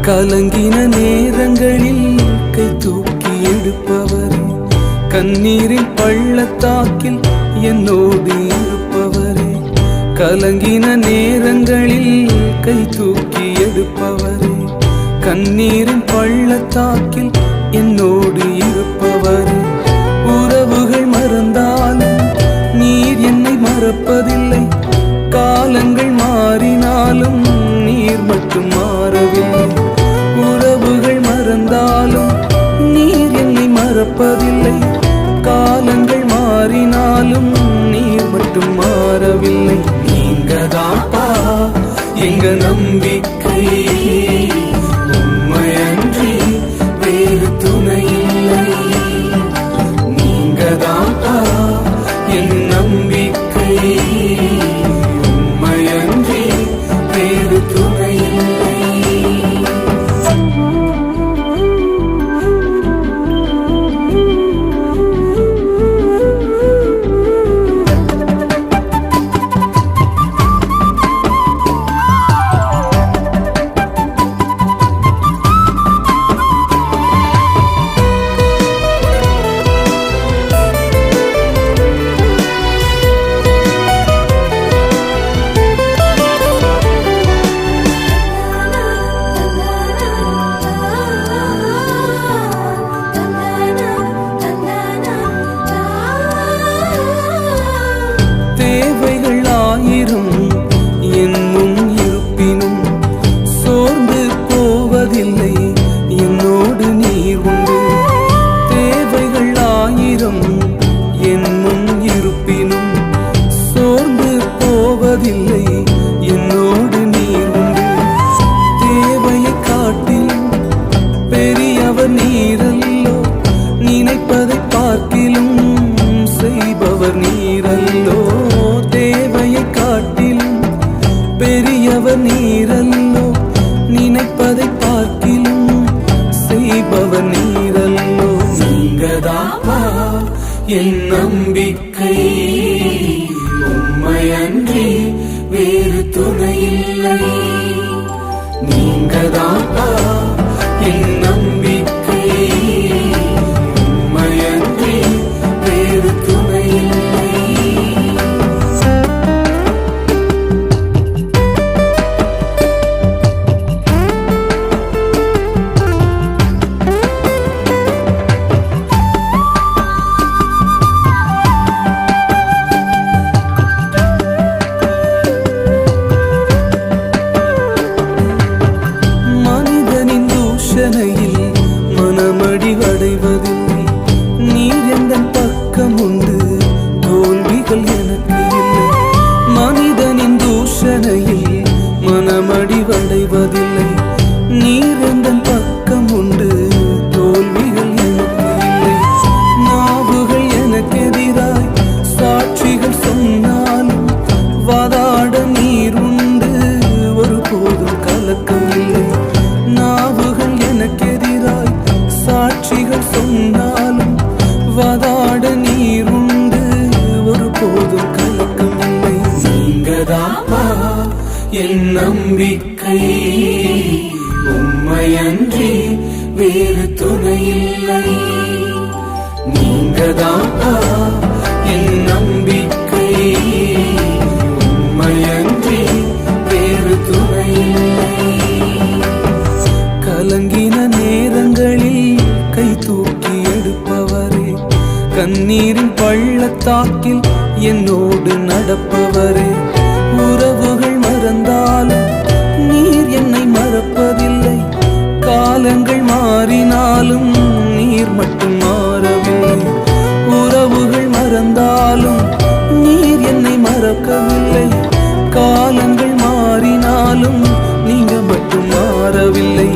கலங்கின நேரங்களில் கை தூக்கி எடுப்பவரே, கண்ணீரின் பள்ளத்தாக்கில் என்னோடு இருப்பவரே. கலங்கின நேரங்களில் கை தூக்கி எடுப்பவரே, கண்ணீரின் பள்ளத்தாக்கில் என்னோடு இருப்பவரே. உறவுகள் மறந்தாலும் நீர் என்னை மறப்பதில்லை, காலங்கள் மாறினாலும் நீர் மட்டும் மாறவில்லை. உறவுகள் மறந்தாலும் நீர் என்னை மறப்பதில்லை, காலங்கள் மாறினாலும் நீர் மட்டும் மாறவில்லை. நீங்கதாப்பா எங்க நம்பிக்கை, உம்மையன்றி வேறு துணை இல்லை. நீங்கதாப்பா என் நம்பிக்கை, உம்மையன்றி வேறு துணை இல்லை. என் முன் இருப்பினும் சோர்ந்து போவதில்லை, என்னோடு நீர் உண்டு. தேவைகள் ஆயிரம் என் முன் இருப்பினும் சோர்ந்து போவதில்லை, என்னோடு நீர் உண்டு. தேவையை காட்டிலும் பெரியவர் நீரல்லோ, நினைப்பதை பார்க்கிலும் செய்பவர் நீரல்லோ. தேவையை காட்டிலும் பெரியவர் நீரல்லோ, நினைப்பதை பார்க்கிலும் செய்பவர் நீரல்லோ. நீங்கதாப்பா என் நம்பிக்கை, உம்மையன்றி வேறு துணை இல்லை. நீங்கதாப்பா என் நம்பிக்கை, உம்மையன்றி வேறு துணை இல்லை. மனமடிவடைவதில்லை, நீர் எந்தன் பக்கம் உண்டு, தோல்விகள் எனக்கு இல்லை. மனிதனின் தூஷணையில் மனமடிவடைவதில்லை, நீர் எந்தன் பக்கம் உண்டு, தோல்விகள் எனக்கு இல்லை. நாவுகள் எனக்கு எதிராய் சாட்சிகள் சொன்னாலும் வாதாட நீர் உண்டு, ஒருபோதும் கலக்கம் இல்லை. நாவுகள் எனக்கு எதிராய் சாட்சிகள் சொன்னாலும் வாதாட நீர் உண்டு, ஒருபோதும் கலக்கம் இல்லை. நீங்கதாப்பா என் நம்பிக்கை, உம்மையன்றி வேறு துணை இல்லை. நீங்கதாப்பா என் நம்பிக்கை, உம்மையன்றி வேறு துணை இல்லை. கலங்கின நேரங்களில் கை தூக்கி எடுப்பவரே, கண்ணீரின் பள்ளத்தாக்கில் என்னோடு நடப்பவரே. உறவுகள் மறந்தாலும் நீர் என்னை மறப்பதில்லை, காலங்கள் மாறினாலும் நீர் மட்டும் மாறவில்லை. உறவுகள் மறந்தாலும் நீர் என்னை மறக்கவில்லை, காலங்கள் மாறினாலும் நீங்க மட்டும் மாறவில்லை.